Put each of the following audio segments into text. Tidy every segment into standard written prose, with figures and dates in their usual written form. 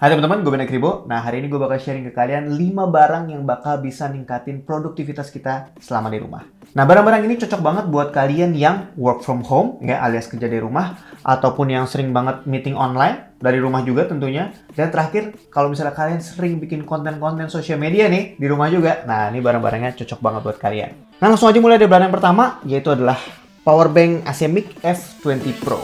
Hai teman-teman, gue Ben Kribo. Nah, hari ini gue bakal sharing ke kalian 5 barang yang bakal bisa ningkatin produktivitas kita selama di rumah. Nah, barang-barang ini cocok banget buat kalian yang work from home, ya, alias kerja dari rumah, ataupun yang sering banget meeting online, dari rumah juga tentunya. Dan terakhir, kalau misalnya kalian sering bikin konten-konten sosial media nih, di rumah juga, nah ini barang-barangnya cocok banget buat kalian. Nah, langsung aja mulai dari barang yang pertama, yaitu adalah Powerbank Asemic F20 Pro.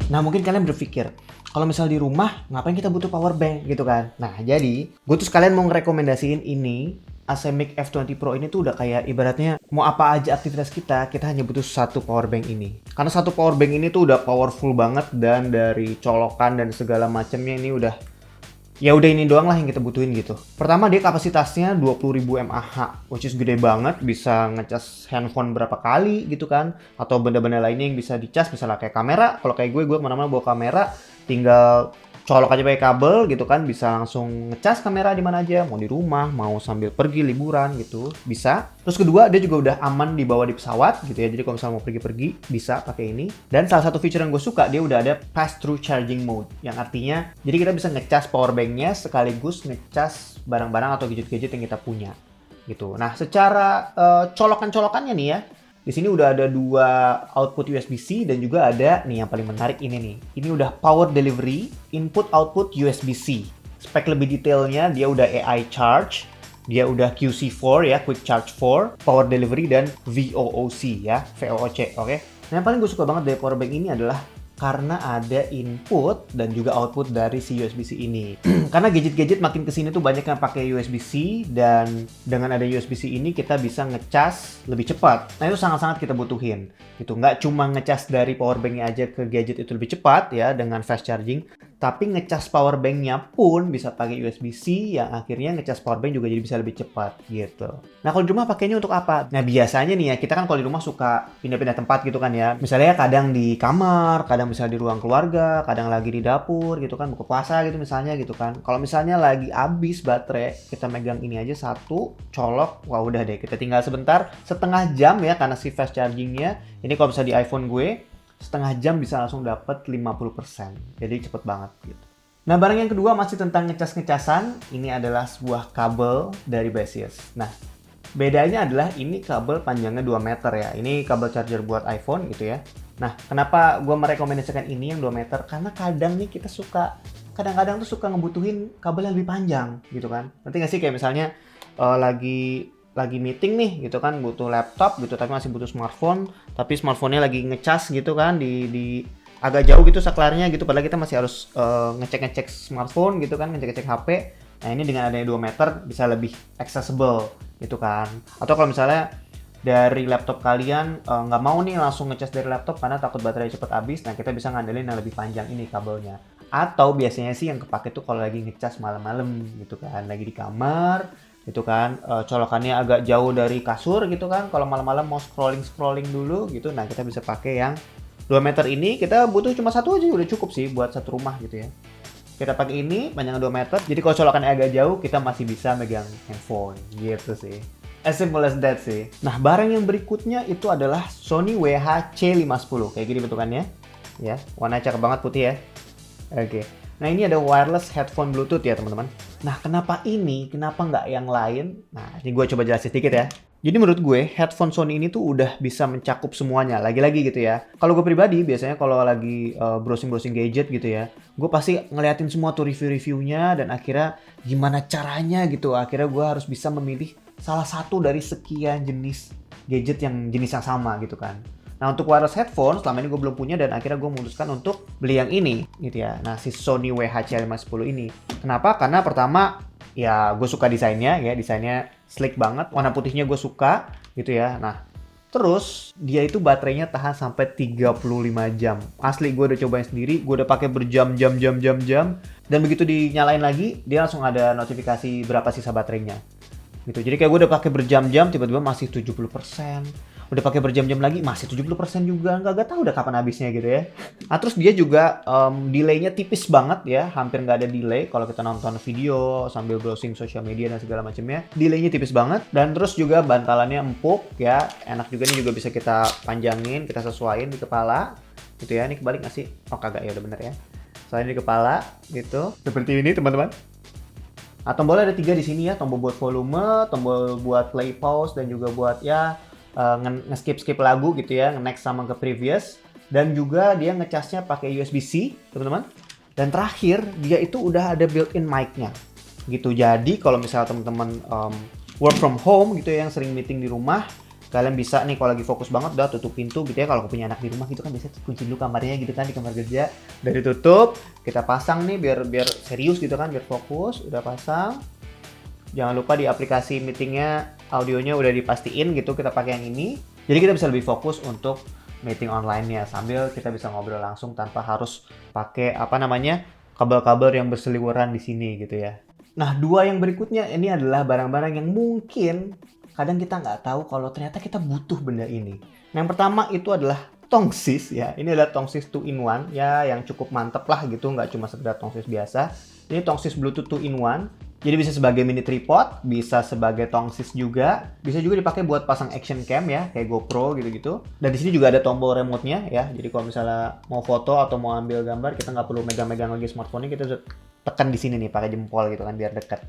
Nah, mungkin kalian berpikir, kalau misal di rumah, ngapain kita butuh power bank gitu kan? Nah, jadi, gue tuh sekalian mau ngerekomendasiin ini, Asemic F20 Pro ini tuh udah kayak ibaratnya mau apa aja aktivitas kita hanya butuh satu power bank ini. Karena satu power bank ini tuh udah powerful banget dan dari colokan dan segala macamnya ini udah ini doang lah yang kita butuhin gitu. Pertama, dia kapasitasnya 20.000 mAh, which is gede banget, bisa ngecas handphone berapa kali gitu kan, atau benda-benda lainnya yang bisa dicas, misalnya kayak kamera. Kalau kayak gue kemana-mana bawa kamera, tinggal colok aja pakai kabel gitu kan, bisa langsung ngecas kamera di mana aja, mau di rumah, mau sambil pergi liburan gitu, bisa. Terus kedua, dia juga udah aman dibawa di pesawat gitu ya, jadi kalau misalnya mau pergi-pergi bisa pakai ini. Dan salah satu fitur yang gue suka, dia udah ada pass-through charging mode, yang artinya jadi kita bisa ngecas power bank-nya sekaligus ngecas barang-barang atau gadget-gadget yang kita punya gitu. Nah, secara colokan-colokannya nih ya, di sini udah ada dua output USB-C dan juga ada nih yang paling menarik ini nih. Ini udah power delivery, input output USB-C. Spek lebih detailnya dia udah AI charge, dia udah QC4 ya, quick charge 4, power delivery dan VOOC ya, VOOC, oke. Nah, yang paling gue suka banget dari power bank ini adalah karena ada input dan juga output dari si USB-C ini. Karena gadget-gadget makin kesini tuh banyak yang pakai USB-C, dan dengan ada USB-C ini kita bisa ngecas lebih cepat. Nah, itu sangat-sangat kita butuhin. Gitu. Nggak cuma ngecas dari powerbank-nya aja ke gadget itu lebih cepat ya dengan fast charging, tapi ngecas powerbank-nya pun bisa pakai USB-C yang akhirnya ngecas powerbank juga jadi bisa lebih cepat gitu. Nah, kalau di rumah pakainya untuk apa? Nah, biasanya nih ya, kita kan kalau di rumah suka pindah-pindah tempat gitu kan ya. Misalnya kadang di kamar, kadang misalnya di ruang keluarga, kadang lagi di dapur gitu kan, buka puasa gitu misalnya gitu kan. Kalau misalnya lagi habis baterai, kita megang ini aja satu, colok, wah udah deh, kita tinggal sebentar, setengah jam ya karena si fast chargingnya. Ini kalau misalnya di iPhone gue, setengah jam bisa langsung dapat 50%. Jadi cepet banget gitu. Nah, barang yang kedua masih tentang ngecas-ngecasan. Ini adalah sebuah kabel dari Besius. Nah, bedanya adalah ini kabel panjangnya 2 meter ya. Ini kabel charger buat iPhone gitu ya. Nah, kenapa gue merekomendasikan ini yang 2 meter? Karena kadang nih kita kadang-kadang tuh suka ngebutuhin kabel yang lebih panjang gitu kan. Nanti nggak sih kayak misalnya lagi meeting nih gitu kan, butuh laptop gitu tapi masih butuh smartphone, tapi smartphone-nya lagi ngecas gitu kan di agak jauh gitu saklarnya gitu, padahal kita masih harus ngecek-ngecek smartphone gitu kan, ngecek-ngecek HP. Nah, ini dengan adanya 2 meter bisa lebih accessible gitu kan. Atau kalau misalnya dari laptop kalian nggak mau nih langsung ngecas dari laptop karena takut baterai cepat habis, nah kita bisa ngandelin yang lebih panjang ini kabelnya. Atau biasanya sih yang kepake tuh kalau lagi ngecas malam-malam gitu kan, lagi di kamar gitu kan, colokannya agak jauh dari kasur gitu kan, kalau malam-malam mau scrolling dulu gitu, nah kita bisa pakai yang 2 meter ini. Kita butuh cuma satu aja udah cukup sih buat satu rumah gitu ya. Kita pakai ini panjangnya 2 meter, jadi kalau colokannya agak jauh kita masih bisa megang handphone gitu sih. As simple as that sih. Nah, barang yang berikutnya itu adalah Sony WH-C510, kayak gini bentukannya ya, warnanya cakep banget putih ya. Oke. Nah, ini ada wireless headphone Bluetooth ya teman-teman. Nah, kenapa ini? Kenapa nggak yang lain? Nah, ini gue coba jelasin sedikit ya. Jadi menurut gue, headphone Sony ini tuh udah bisa mencakup semuanya. Lagi-lagi gitu ya. Kalau gue pribadi, biasanya kalau lagi browsing-browsing gadget gitu ya, gue pasti ngeliatin semua tuh review-reviewnya, dan akhirnya gimana caranya gitu. Akhirnya gue harus bisa memilih salah satu dari sekian jenis gadget yang jenis yang sama gitu kan. Nah, untuk wireless headphone, selama ini gue belum punya dan akhirnya gue memutuskan untuk beli yang ini gitu ya. Nah, si Sony WH-C510 ini. Kenapa? Karena pertama, ya gue suka desainnya ya. Desainnya sleek banget, warna putihnya gue suka gitu ya. Nah, terus dia itu baterainya tahan sampai 35 jam. Asli, gue udah cobain sendiri, gue udah pakai berjam-jam. Dan begitu dinyalain lagi, dia langsung ada notifikasi berapa sisa baterainya. Gitu. Jadi kayak gue udah pakai berjam-jam, tiba-tiba masih 70%. udah pakai berjam-jam lagi masih 70% juga, nggak tahu udah kapan habisnya gitu ya. Nah terus dia juga delaynya tipis banget ya, hampir nggak ada delay kalau kita nonton video sambil browsing sosial media dan segala macamnya. Delaynya tipis banget, dan terus juga bantalannya empuk ya, enak juga, nih juga bisa kita panjangin, kita sesuaiin di kepala gitu ya. Ini kebalik nggak sih? Oh kagak, ya udah bener ya. Soalnya di kepala gitu, seperti ini teman-teman. Nah, tombolnya ada 3 di sini ya, tombol buat volume, tombol buat play pause, dan juga buat ya nge-skip lagu gitu ya, nge-next sama ke previous. Dan juga dia ngecasnya pakai USB-C teman-teman. Dan terakhir dia itu udah ada built-in mic-nya gitu. Jadi kalau misalnya teman-teman work from home gitu ya, yang sering meeting di rumah, kalian bisa nih kalau lagi fokus banget udah tutup pintu gitu ya. Kalau punya anak di rumah gitu kan biasanya kunci dulu kamarnya gitu kan, di kamar kerja. Dari tutup, kita pasang nih biar serius gitu kan, biar fokus. Udah pasang. Jangan lupa di aplikasi meetingnya audionya udah dipastiin gitu, kita pakai yang ini. Jadi kita bisa lebih fokus untuk meeting online-nya sambil kita bisa ngobrol langsung tanpa harus pakai kabel-kabel yang berseliweran di sini gitu ya. Nah, 2 yang berikutnya ini adalah barang-barang yang mungkin kadang kita nggak tahu kalau ternyata kita butuh benda ini. Yang pertama itu adalah tongsis ya. Ini adalah tongsis 2 in 1 ya, yang cukup mantep lah gitu, nggak cuma sekedar tongsis biasa. Ini tongsis Bluetooth 2 in 1. Jadi bisa sebagai mini tripod, bisa sebagai tongsis juga, bisa juga dipakai buat pasang action cam ya, kayak GoPro gitu-gitu. Dan di sini juga ada tombol remote-nya ya. Jadi kalau misalnya mau foto atau mau ambil gambar, kita nggak perlu megang-megang lagi smartphone-nya, kita bisa tekan di sini nih pakai jempol gitu kan, biar dekat.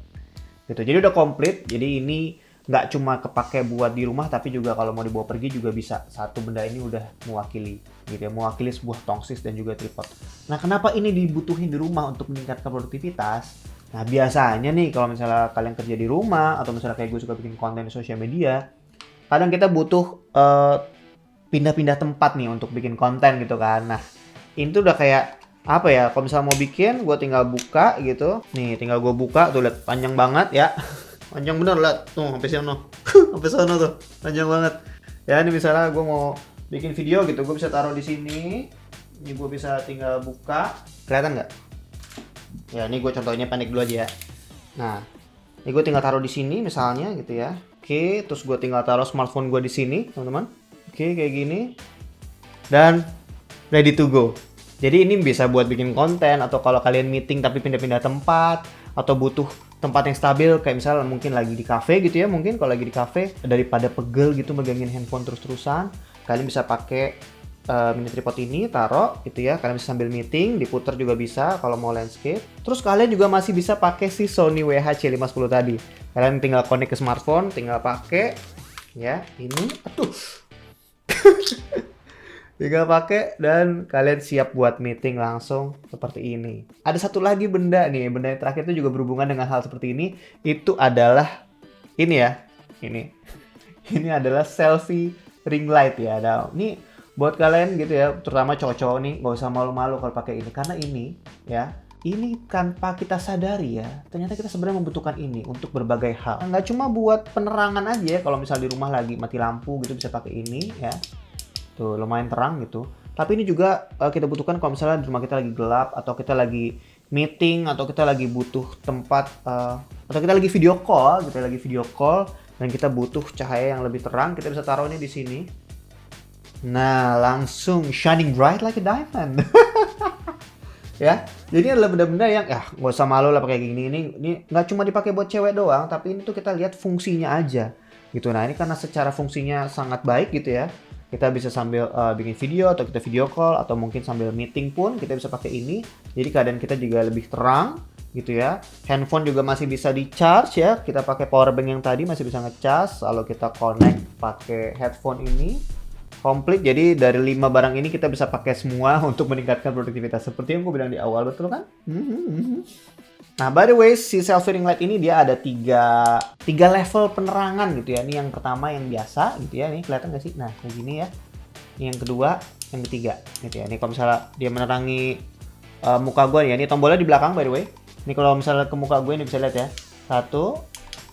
Gitu. Jadi udah komplit. Jadi ini nggak cuma kepake buat di rumah, tapi juga kalau mau dibawa pergi juga bisa. Satu benda ini udah mewakili gitu ya, mewakili sebuah tongsis dan juga tripod. Nah, kenapa ini dibutuhin di rumah untuk meningkatkan produktivitas? Nah, biasanya nih kalau misalnya kalian kerja di rumah atau misalnya kayak gue suka bikin konten di sosial media, kadang kita butuh pindah-pindah tempat nih untuk bikin konten gitu kan. Nah, ini tuh udah kayak apa ya, kalau misalnya mau bikin, gue tinggal buka gitu. Nih, tinggal gue buka, tuh lihat panjang banget ya. Panjang bener, lihat tuh sampai sana. Sampai sana tuh, panjang banget. Ya, ini misalnya gue mau bikin video gitu, gue bisa taruh di sini. Ini gue bisa tinggal buka. Kelihatan nggak? Ya, ini gue contohnya pendek dulu aja ya. Nah, ini gue tinggal taruh di sini misalnya gitu ya. Oke, terus gue tinggal taruh smartphone gue di sini, teman-teman. Oke, kayak gini. Dan ready to go. Jadi ini bisa buat bikin konten, atau kalau kalian meeting tapi pindah-pindah tempat, atau butuh tempat yang stabil, kayak misalnya mungkin lagi di cafe gitu ya, mungkin kalau lagi di cafe daripada pegel gitu megangin handphone terus-terusan, kalian bisa pakai mini tripod ini, taruh gitu ya. Kalian bisa sambil meeting, diputer juga bisa kalau mau landscape. Terus kalian juga masih bisa pakai si Sony WH-C510 tadi. Kalian tinggal connect ke smartphone, tinggal pakai ya ini. Aduh. Tinggal pakai dan kalian siap buat meeting langsung seperti ini. Ada satu lagi benda nih, benda yang terakhir itu juga berhubungan dengan hal seperti ini. Itu adalah ini ya, ini. Ini adalah selfie ring light ya. Nah, ini buat kalian gitu ya, terutama cowok-cowok nih, nggak usah malu-malu kalau pakai ini, karena ini ya, ini tanpa kita sadari ya, ternyata kita sebenarnya membutuhkan ini untuk berbagai hal. Nggak cuma buat penerangan aja ya, kalau misal di rumah lagi mati lampu gitu bisa pakai ini ya. Tuh, lumayan terang gitu. Tapi ini juga kita butuhkan kalau misalnya di rumah kita lagi gelap, atau kita lagi meeting, atau kita lagi butuh tempat, atau kita lagi video call, dan kita butuh cahaya yang lebih terang, kita bisa taruh ini di sini. Nah, langsung shining bright like a diamond. Ya, jadi ini adalah benda-benda yang nggak usah malu lah pakai gini. Ini nggak cuma dipakai buat cewek doang, tapi ini tuh kita lihat fungsinya aja gitu. Nah, ini karena secara fungsinya sangat baik gitu ya. Kita bisa sambil bikin video, atau kita video call, atau mungkin sambil meeting pun kita bisa pakai ini. Jadi keadaan kita juga lebih terang gitu ya. Handphone juga masih bisa di-charge ya. Kita pakai power bank yang tadi masih bisa nge-charge. Lalu kita connect pakai headphone ini. Komplit. Jadi dari 5 barang ini kita bisa pakai semua untuk meningkatkan produktivitas. Seperti yang gue bilang di awal, betul kan? Nah, by the way, si selfie ring light ini dia ada 3 level penerangan gitu ya. Ini yang pertama yang biasa gitu ya. Ini kelihatan nggak sih? Nah, kayak gini ya. Ini yang kedua, yang ketiga gitu ya. Ini kalau misalnya dia menerangi muka gue ya. Ini tombolnya di belakang by the way. Ini kalau misalnya ke muka gue ini bisa lihat ya. 1,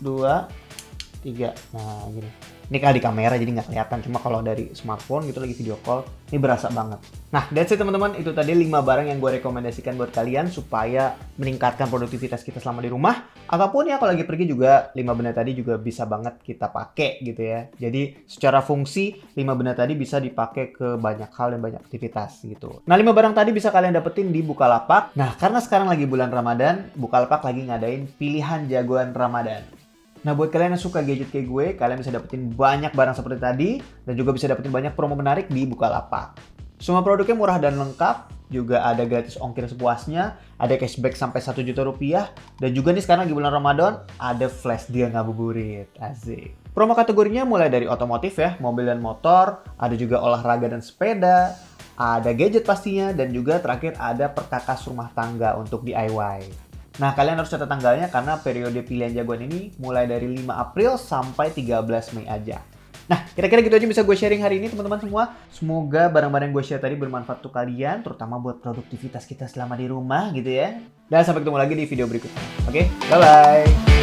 2, 3. Nah, gini. Ini kalau di kamera jadi nggak kelihatan, cuma kalau dari smartphone gitu lagi video call, ini berasa banget. Nah, that's it teman-teman. Itu tadi 5 barang yang gue rekomendasikan buat kalian supaya meningkatkan produktivitas kita selama di rumah. Ataupun ya kalau lagi pergi juga 5 benda tadi juga bisa banget kita pakai gitu ya. Jadi secara fungsi 5 benda tadi bisa dipakai ke banyak hal dan banyak aktivitas gitu. Nah, 5 barang tadi bisa kalian dapetin di Bukalapak. Nah, karena sekarang lagi bulan Ramadan, Bukalapak lagi ngadain pilihan jagoan Ramadan. Nah, buat kalian yang suka gadget kayak gue, kalian bisa dapetin banyak barang seperti tadi dan juga bisa dapetin banyak promo menarik di Bukalapak. Semua produknya murah dan lengkap, juga ada gratis ongkir sepuasnya, ada cashback sampai 1 juta rupiah, dan juga nih sekarang lagi bulan Ramadan, ada flash deal ngabuburit. Asik. Promo kategorinya mulai dari otomotif ya, mobil dan motor, ada juga olahraga dan sepeda, ada gadget pastinya, dan juga terakhir ada perkakas rumah tangga untuk DIY. Nah, kalian harus catat tanggalnya karena periode pilihan jagoan ini mulai dari 5 April sampai 13 Mei aja. Nah, kira-kira gitu aja bisa gue sharing hari ini teman-teman semua. Semoga barang-barang yang gue share tadi bermanfaat untuk kalian, terutama buat produktivitas kita selama di rumah gitu ya. Dan sampai ketemu lagi di video berikutnya. Oke, bye-bye!